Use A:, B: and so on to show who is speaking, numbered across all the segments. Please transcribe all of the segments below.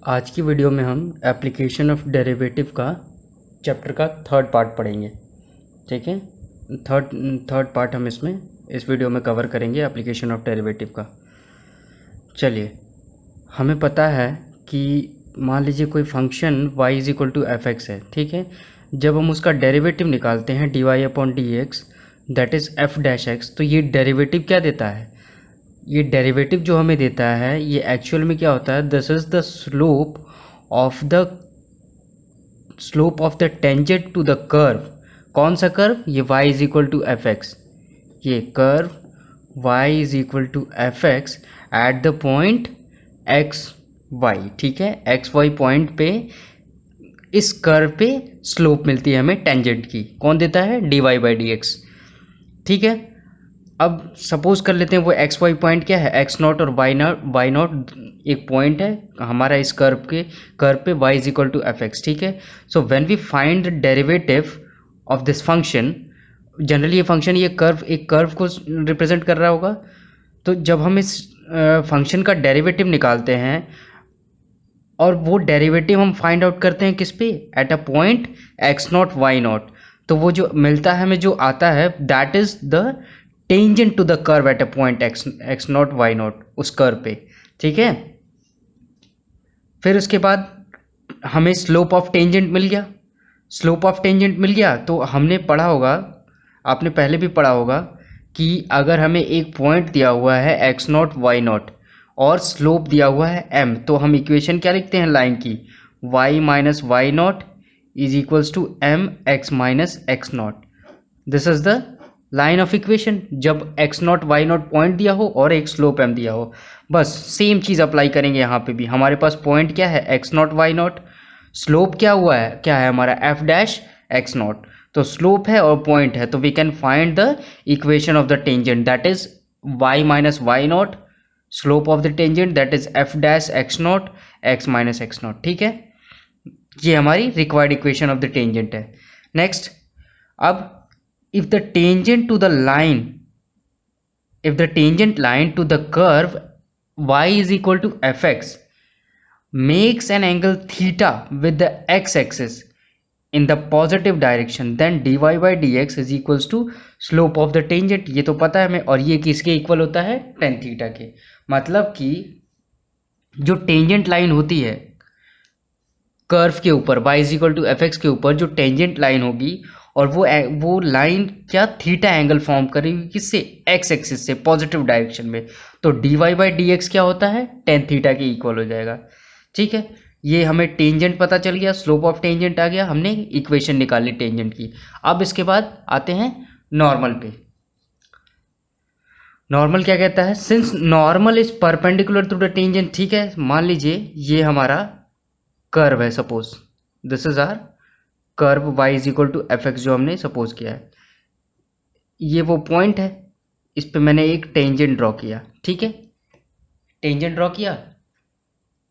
A: आज की वीडियो में हम एप्लीकेशन ऑफ डेरिवेटिव का चैप्टर का थर्ड पार्ट पढ़ेंगे। ठीक है, थर्ड पार्ट हम इसमें इस वीडियो में कवर करेंगे एप्लीकेशन ऑफ डेरिवेटिव का। चलिए, हमें पता है कि मान लीजिए कोई function y is equal to F x है। ठीक है, जब हम उसका डेरिवेटिव निकालते हैं dy upon D x that is F dash x, तो ये डेरिवेटिव क्या देता है? ये डेरिवेटिव जो हमें देता है ये एक्चुअल में क्या होता है? This is the slope of the tangent to the curve. कौन सा कर्व? ये y is equal to F X. ये curve y is equal to F X at the point X Y. ठीक है, एक्स वाई पॉइंट पे इस curve पे slope मिलती है हमें टेंजेंट की। कौन देता है? D Y by D x. ठीक है, अब सपोज कर लेते हैं वो एक्स वाई पॉइंट क्या है? एक्स नॉट और वाई नॉट एक पॉइंट है हमारा इस कर्व पे y is equal to F x. ठीक है, so when we find the derivative of this function, generally ये फंक्शन एक कर्व को रिप्रेजेंट कर रहा होगा। तो जब हम इस फंक्शन का डेरिवेटिव निकालते हैं और वो डेरिवेटिव हम फाइंड आउट करते हैं किस पे? At a point x not Y naught, तो वो जो मिलता है हमें, जो आता है that is the tangent to the curve at a point x not Y naught, उस कर्व पे। ठीक है, फिर उसके बाद हमें स्लोप ऑफ टेंजेंट मिल गया। स्लोप ऑफ टेंजेंट मिल गया तो हमने पढ़ा होगा, आपने पहले भी पढ़ा होगा कि अगर हमें एक पॉइंट दिया हुआ है एक्स नॉट वाई नॉट और स्लोप दिया हुआ है m, तो हम इक्वेशन क्या लिखते हैं लाइन की? y minus Y not is equals to M X minus x not. This is the line of equation जब X not Y not point दिया हो और एक स्लोप m दिया हो। बस सेम चीज़ अप्लाई करेंगे यहाँ पे भी। हमारे पास पॉइंट क्या है? X not Y naught. Slope क्या है हमारा? F dash x naught. तो स्लोप है और पॉइंट है, तो we can find the equation of the tangent that is y minus Y naught, slope of the tangent that is f dash x not, x minus x not. ठीक है, ये हमारी required equation of the tangent है। Next, अब if the tangent to the line if the tangent line to the curve y is equal to fx makes an angle theta with the x-axis in the positive direction, then dy by dx is equals to slope of the tangent। ये तो पता है हमें, और ये किसके equal होता है? tan थीटा के। मतलब कि जो टेंजेंट लाइन होती है कर्व के ऊपर y is equal to F x के ऊपर, जो टेंजेंट लाइन होगी और वो लाइन क्या थीटा एंगल फॉर्म करेगी किससे? एक्स एक्सिस से, पॉजिटिव डायरेक्शन में। तो d Y by D x क्या होता है? टेन थीटा के इक्वल हो जाएगा। ठीक है, ये हमें टेंजेंट पता चल गया, स्लोप ऑफ टेंजेंट आ गया, हमने इक्वेशन निकाली टेंजेंट की। अब इसके बाद आते हैं नॉर्मल पे। नॉर्मल क्या कहता है? Since normal is perpendicular to the tangent. ठीक है, मान लीजिए ये हमारा कर्व है, suppose this is our curve y is equal to F x जो हमने सपोज किया है। ये वो पॉइंट है, इस पे मैंने एक टेंजेंट ड्रॉ किया। ठीक है, टेंजेंट ड्रॉ किया,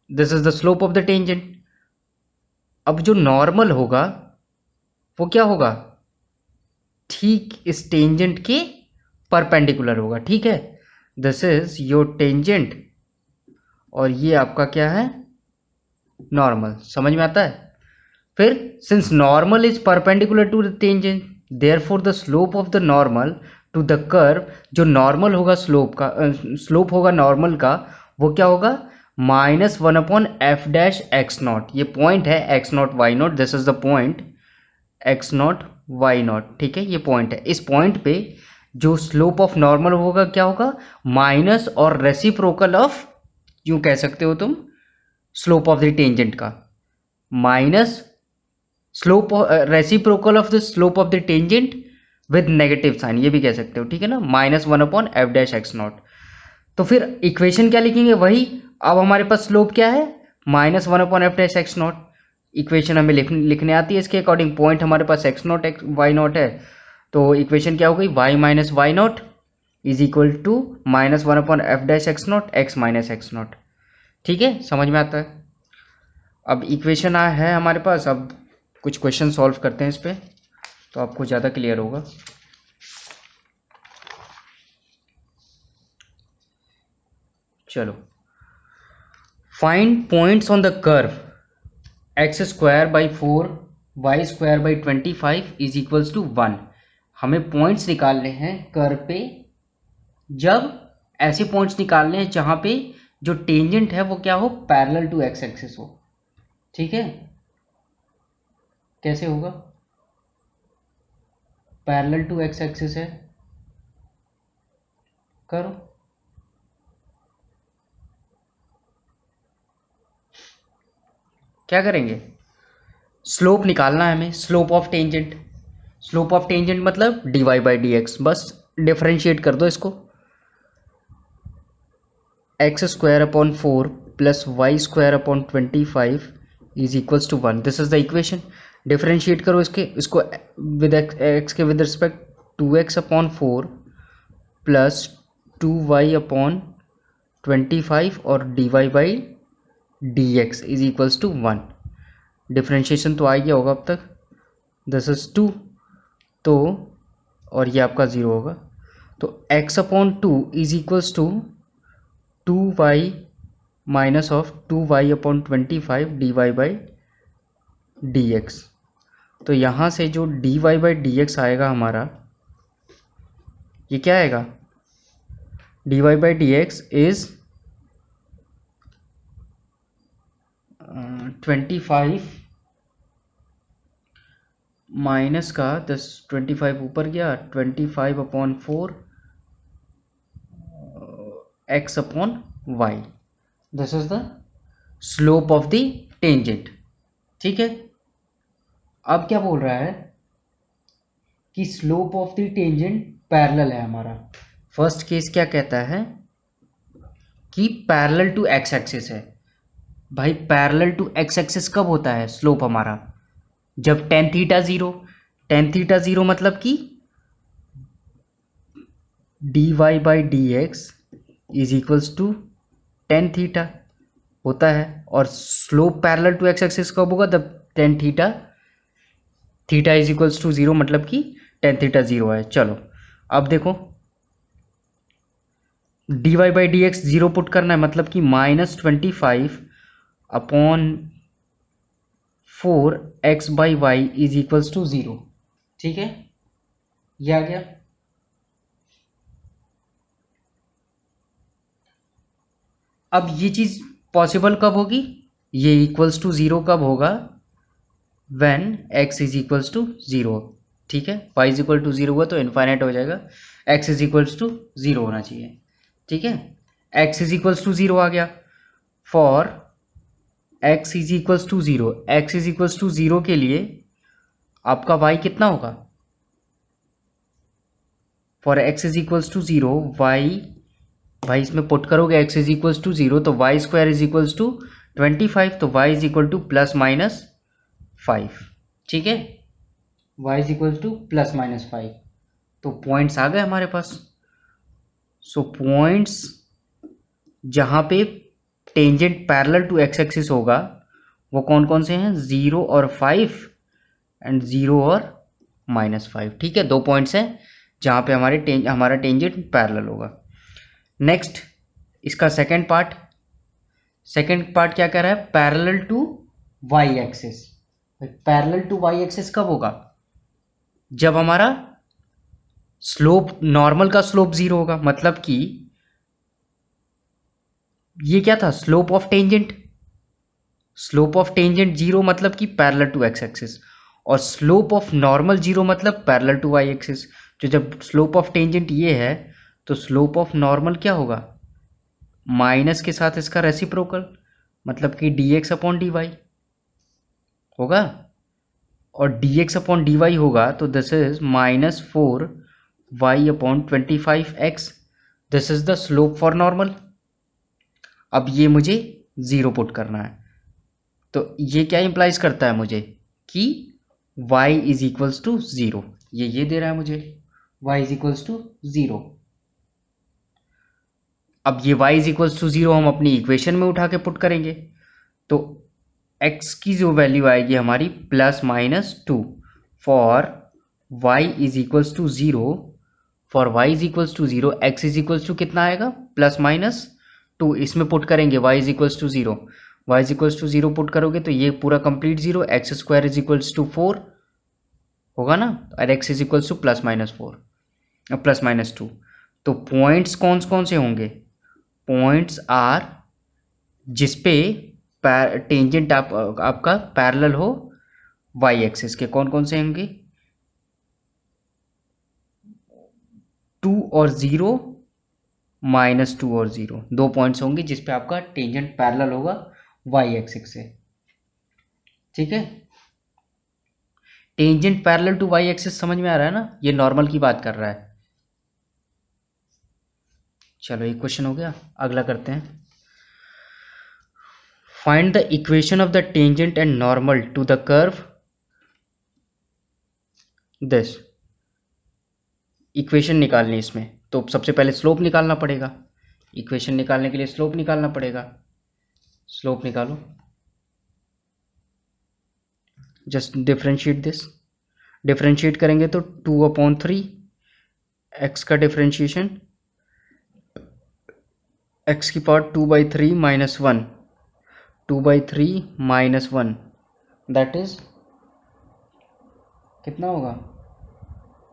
A: this is the slope of the tangent. अब जो नॉर्मल होगा वो क्या होगा? ठीक इस टेंजेंट के परपेंडिकुलर होगा। ठीक है, दिस इज योर टेंजेंट और ये आपका क्या है? नॉर्मल। समझ में आता है? फिर since normal is perpendicular to the tangent, therefore the slope of the normal to the curve, जो नॉर्मल होगा स्लोप होगा नॉर्मल का, वो क्या होगा? Minus one upon F dash x naught. ये पॉइंट है x not Y naught, this is the point x not Y naught. ठीक है, ये पॉइंट है। इस पॉइंट पे जो स्लोप ऑफ नॉर्मल होगा क्या होगा? माइनस और रेसिप्रोकल ऑफ, यूं कह सकते हो तुम, स्लोप ऑफ द टेंजेंट का, minus slope reciprocal of the slope of the tangent with negative sign, ये भी कह सकते हो। ठीक है ना, minus one upon F dash x naught. तो फिर इक्वेशन क्या लिखेंगे? वही। अब हमारे पास स्लोप क्या है? Minus one upon F dash x not. Equation हमें लिखने आती है इसके अकॉर्डिंग। पॉइंट हमारे पास X not X Y not है, तो इक्वेशन क्या हो गई? Y minus Y not is equal to minus one upon F dash x not, x minus x not. ठीक है, समझ में आता है? अब इक्वेशन है हमारे पास। अब कुछ क्वेश्चन सॉल्व करते हैं इस पर, तो आपको ज़्यादा क्लियर होगा। चलो, find points on the curve x square by 4 y square by 25 is equals to 1। हमें पॉइंट्स निकालने हैं कर्व पे, जब ऐसे पॉइंट्स निकालने हैं जहां पे जो टेंजेंट है वो क्या हो, पैरेलल टू एक्स एक्सिस हो। ठीक है, कैसे होगा, पैरेलल टू एक्स एक्सिस है, करो। क्या करेंगे, स्लोप निकालना है हमें, slope of tangent. Slope of tangent मतलब D Y by D X, बस डिफरेंशिएट कर दो इसको। X square upon 4 plus Y square upon 25 is equals to 1। This is the equation. Differentiate करो इसको विद एक्स के with respect, 2x upon 4 plus 2y upon 25 और dy by D x is equals to 1। Differentiation तो आ गया होगा अब तक, दिस इज 2, तो और ये आपका 0 होगा, तो x upon 2 is equals to 2y minus of 2y upon 25 dy by D x. तो यहाँ से जो dy बाई डी एक्स आएगा हमारा, ये क्या आएगा, dy by D x is 25 minus का 25 ऊपर गया, 25 upon 4 x upon y. This is the slope of the tangent. ठीक है, अब क्या बोल रहा है कि slope of the tangent parallel है हमारा। फर्स्ट केस क्या कहता है कि पैरेलल टू एक्स एक्सिस है। भाई पैरेलल टू एक्स एक्सिस कब होता है स्लोप हमारा, जब टेन थीटा जीरो मतलब कि d Y by D x is equals to tan theta होता है। और slope parallel to x axis कब होगा, जब tan theta is equals to 0, मतलब कि टेन थीटा 0 है। चलो अब देखो, d Y by D x 0 put करना है, मतलब कि -25 upon 4 x by y is equals to 0। ठीक है, ये आ गया। अब ये चीज पॉसिबल कब होगी, ये इक्वल्स टू 0 कब होगा, when x is equals to 0। ठीक है, y इज इक्वल टू 0 हुआ तो इनफाइनाइट हो जाएगा, x इज इक्वल्स टू 0 होना चाहिए। ठीक है, x इज इक्वल्स टू 0 आ गया। For x is equals to 0, x is equals to 0 के लिए आपका y कितना होगा, for x is equals to 0 y इसमें पुट करोगे x इज इक्वल्स टू 0 तो y square is equals to 25, तो y is equal to plus minus 5। ठीक है, y is equal to plus minus 5। तो पॉइंट्स आ गए हमारे पास। सो पॉइंट्स जहां पे tangent parallel to x axis होगा वो कौन कौन से हैं, 0 और 5 एंड 0 और -5। ठीक है, दो पॉइंट्स हैं जहां पे हमारा टेंजेंट पैरेलल होगा। नेक्स्ट इसका सेकंड पार्ट क्या कह रहा है, parallel to y axis. Parallel to y axis कब होगा, जब हमारा स्लोप, नॉर्मल का स्लोप 0 होगा, मतलब कि ये क्या था, स्लोप ऑफ टेंजेंट 0 मतलब कि पैरेलल टू एक्स एक्सिस, और स्लोप ऑफ नॉर्मल 0 मतलब पैरेलल टू वाई एक्सिस। तो जब स्लोप ऑफ टेंजेंट ये है तो स्लोप ऑफ नॉर्मल क्या होगा, माइनस के साथ इसका रेसिप्रोकल, मतलब कि dx अपॉन dy होगा, और dx अपॉन dy होगा तो this is -4y upon 25x। This is the slope for normal. अब ये मुझे 0 पुट करना है, तो ये क्या इंप्लाइज करता है मुझे कि y इज इक्वल्स टू 0, ये दे रहा है मुझे y इज इक्वल्स टू 0। अब ये y इज इक्वल्स टू 0 हम अपनी इक्वेशन में उठा के पुट करेंगे, तो x की जो वैल्यू आएगी हमारी +-2 for y is equals to 0। For y is equals to 0 x is equals to कितना आएगा, +-2 2 इसमें पुट करेंगे y is equals to 0, y is equals to 0 put करोगे तो ये पूरा complete 0, x square is equals to 4 होगा ना, और x is equals to plus minus 4 plus minus 2। तो पॉइंट्स कौन कौन से होंगे? पॉइंट्स आर जिसपे टेंजेंट आपका पैरेलल हो y एक्सिस के, कौन कौन से होंगे? 2 और 0, -2 और 0, दो पॉइंट्स होंगे जिसपे आपका टेंजेंट पैरेलल होगा y एक्सिस से। ठीक है, tangent parallel to y axis समझ में आ रहा है ना, ये नॉर्मल की बात कर रहा है। चलो एक क्वेश्चन हो गया, अगला करते हैं। Find the equation of the tangent and normal to the curve this. Equation निकालनी इसमें, तो सबसे पहले स्लोप निकालना पड़ेगा। इक्वेशन निकालने के लिए स्लोप निकालना पड़ेगा। स्लोप निकालो, जस्ट डिफरेंशिएट दिस। डिफरेंशिएट करेंगे तो 2/3 एक्स का डिफरेंशिएशन, एक्स की power 2/3 minus 1, 2/3 minus 1 that is कितना होगा?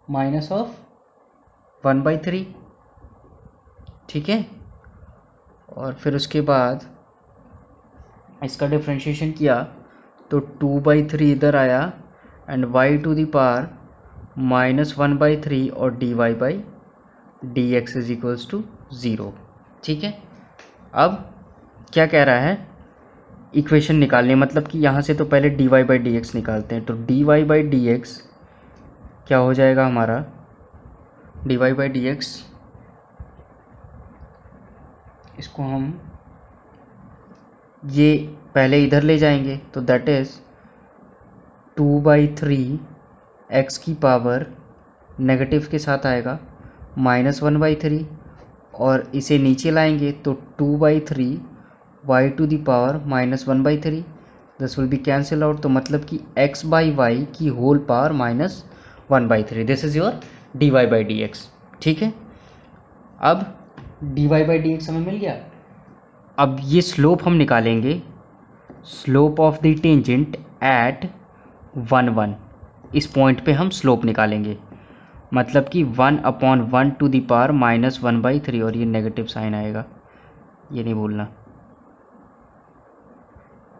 A: Minus of 1/3। ठीक है, और फिर उसके बाद इसका डिफरेंशिएशन किया तो 2/3 इधर आया and y to the power -1/3 और dy/dx इज इक्वल्स टू 0। ठीक है, अब क्या कह रहा है? इक्वेशन निकालनी, मतलब कि यहाँ से तो पहले dy/dx निकालते हैं। तो dy/dx क्या हो जाएगा हमारा? dy/dx इसको हम ये पहले इधर ले जाएंगे तो दैट इज 2/3 एक्स की पावर नेगेटिव के साथ आएगा -1/3, और इसे नीचे लाएंगे तो 2/3 y to the power -1/3, this will be cancel out. तो मतलब कि x/y की whole power -1/3, this is your dy/dx। ठीक है, अब dy/dx हमें मिल गया। अब ये स्लोप हम निकालेंगे, slope of the tangent eight 1 इस पॉइंट पे हम स्लोप निकालेंगे, मतलब कि 1/1 टू द पावर -1/3, और ये नेगेटिव साइन आएगा, ये नहीं भूलना।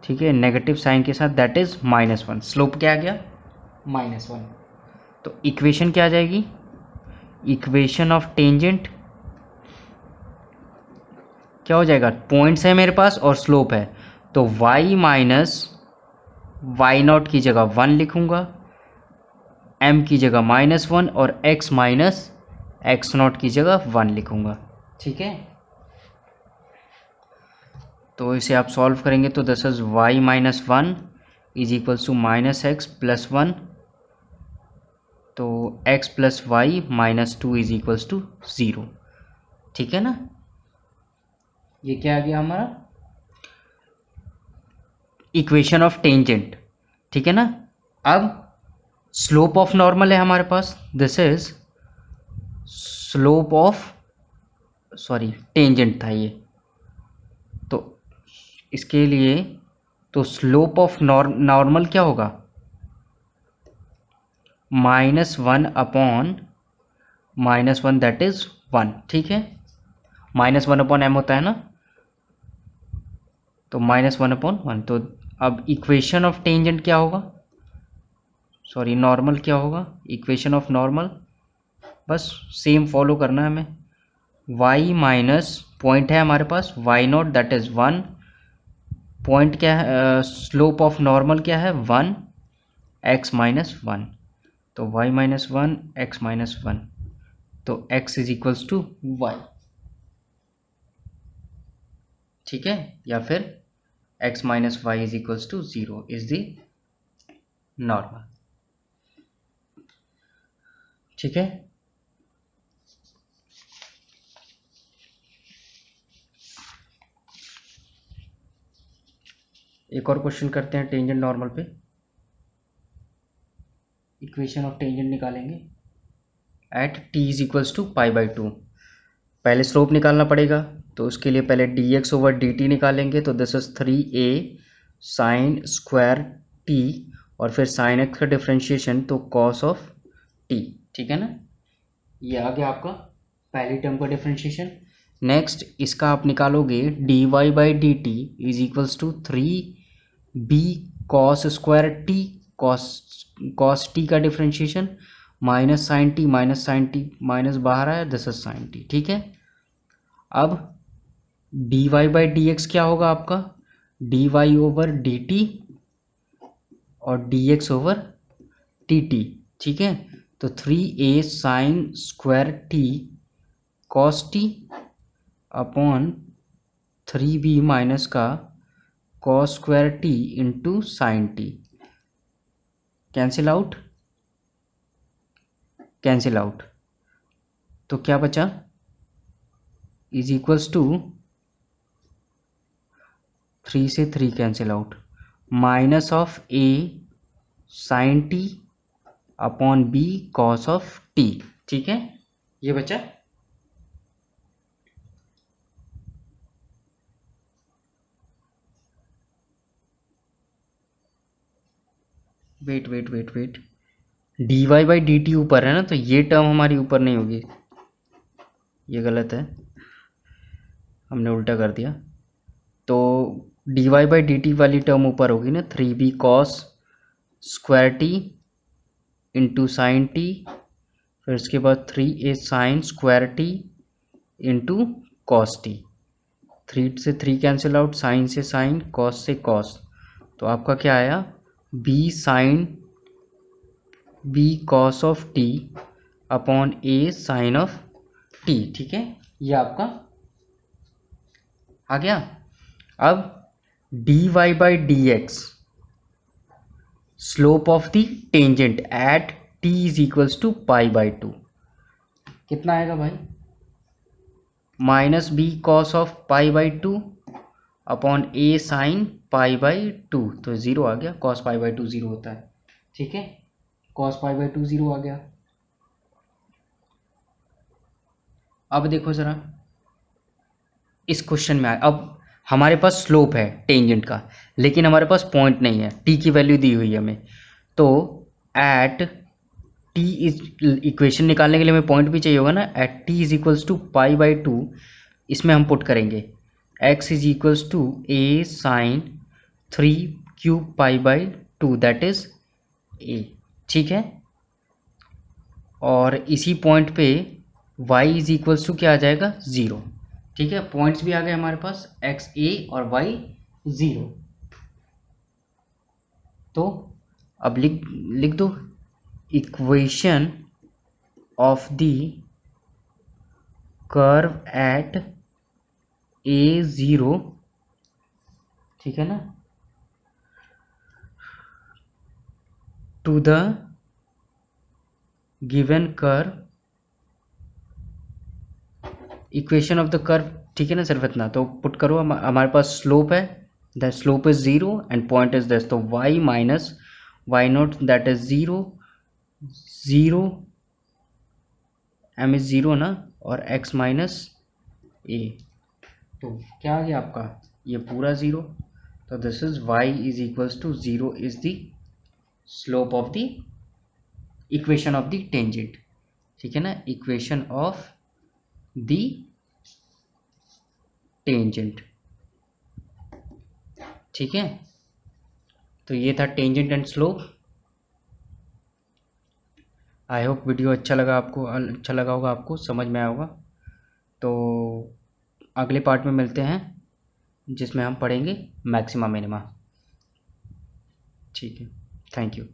A: ठीक है, नेगेटिव साइन के साथ दैट इज -1, स्लोप क्या आ गया? -1। तो इक्वेशन क्या आ जाएगी? इक्वेशन ऑफ टेंजेंट क्या हो जाएगा? पॉइंट्स है मेरे पास और स्लोप है, तो y माइनस y0 की जगह 1 लिखूंगा, m की जगह -1 और x माइनस x0 की जगह 1 लिखूंगा। ठीक है, तो इसे आप सॉल्व करेंगे तो this is y minus 1 is equals to -x plus 1, तो x plus y minus 2 is equals to 0। ठीक है ना, ये क्या आ गया हमारा? Equation of tangent. ठीक है ना, अब स्लोप ऑफ नॉर्मल है हमारे पास, this is slope of tangent था ये, तो इसके लिए तो स्लोप ऑफ नॉर्मल क्या होगा? -1/-1 दैट इज 1। ठीक है, -1/m होता है ना, तो -1/1। तो अब इक्वेशन ऑफ टेंजेंट क्या होगा? नॉर्मल क्या होगा? इक्वेशन ऑफ नॉर्मल बस सेम फॉलो करना है हमें। y माइनस पॉइंट है हमारे पास y0 दैट इज 1, पॉइंट क्या है? स्लोप ऑफ नॉर्मल क्या है? 1 x माइनस 1, तो y माइनस 1 x माइनस 1, तो x is equals to y। ठीक है, या फिर x minus y is equals to 0 is the normal. ठीक है, एक और क्वेश्चन करते हैं टेंजेंट नॉर्मल पे। इक्वेशन ऑफ टेंजेंट निकालेंगे at t is equals to π/2। पहले स्लोप निकालना पड़ेगा, तो उसके लिए पहले dx ओवर dt निकालेंगे, तो this is 3a sine square t, और फिर साइन x का डिफ्रेंशिएशन तो कॉस ऑफ t, ठीक है ना। ये आ गया आपका पहली टर्म का डिफ्रेंशिएशन। नेक्स्ट इसका आप निकालोगे dy by D T is equals to 3b cos square T, cos T का differentiation minus sine T minus बाहर आया, दिस इज साइन टी, ठीक है। अब dy बाई डी एक्स क्या होगा आपका, dy ओवर डी टी और dx ओवर dt, ठीक है। तो 3a sine square T cos T upon 3b minus का cos square T into sine T, cancel out, तो क्या बचा, इज इक्वल्स टू 3 से 3 cancel out, minus of a sine T upon b cos of T, ठीक है। ये बचा। Wait dy by D T ऊपर है ना, तो ये टर्म हमारी ऊपर नहीं होगी, ये गलत है, हमने उल्टा कर दिया। तो dy बाई डी टी वाली टर्म ऊपर होगी ना, 3b cos square T into sine t, फिर उसके बाद 3a sine square T into cos t, 3 से 3 कैंसिल आउट, साइन से साइन, कॉस से कॉस, तो आपका क्या आया, b cos of t upon a sine of T, ठीक है। ये आपका आ गया। अब dy by D x slope of the tangent at t is equals to pi by 2, कितना आएगा भाई, minus b cos of pi by 2 upon a sine pi by 2, तो 0 आ गया, कॉस पाई बाई 2 0 होता है, ठीक है, कॉस पाई बाई 2 0 आ गया। अब देखो जरा इस क्वेश्चन में अब हमारे पास स्लोप है टेंजेंट का, लेकिन हमारे पास पॉइंट नहीं है, t की वैल्यू दी हुई है हमें, तो एट t इज, इक्वेशन निकालने के लिए हमें पॉइंट भी चाहिए होगा ना, at t is equals to pi by 2, इसमें हम पुट करेंगे x is equals to a sine 3 cube pi by 2 that is a, ठीक है। और इसी पॉइंट पे y इज इक्वल्स टू क्या आ जाएगा, 0, ठीक है। पॉइंट्स भी आ गए हमारे पास, x a और y 0, तो अब लिख दो equation of the curve at a0, ठीक है ना, to the given curve, equation of the curve, ठीक है ना, सिर्फ इतना तो पुट करो। हमारे पास स्लोप है, the slope is 0 and point is this, तो y minus Y naught that is 0 m is 0 ना, और x माइनस a, तो क्या आ गया आपका, ये पूरा 0, तो this is y is equals to 0 is the slope of the equation of the tangent, ठीक है ना, इक्वेशन ऑफ द टेंजेंट, ठीक है। तो ये था tangent and slope. I hope video अच्छा लगा होगा आपको, समझ में आया होगा। तो अगले पार्ट में मिलते हैं जिसमें हम पढ़ेंगे मैक्सिमा मिनिमा, ठीक है, थैंक यू।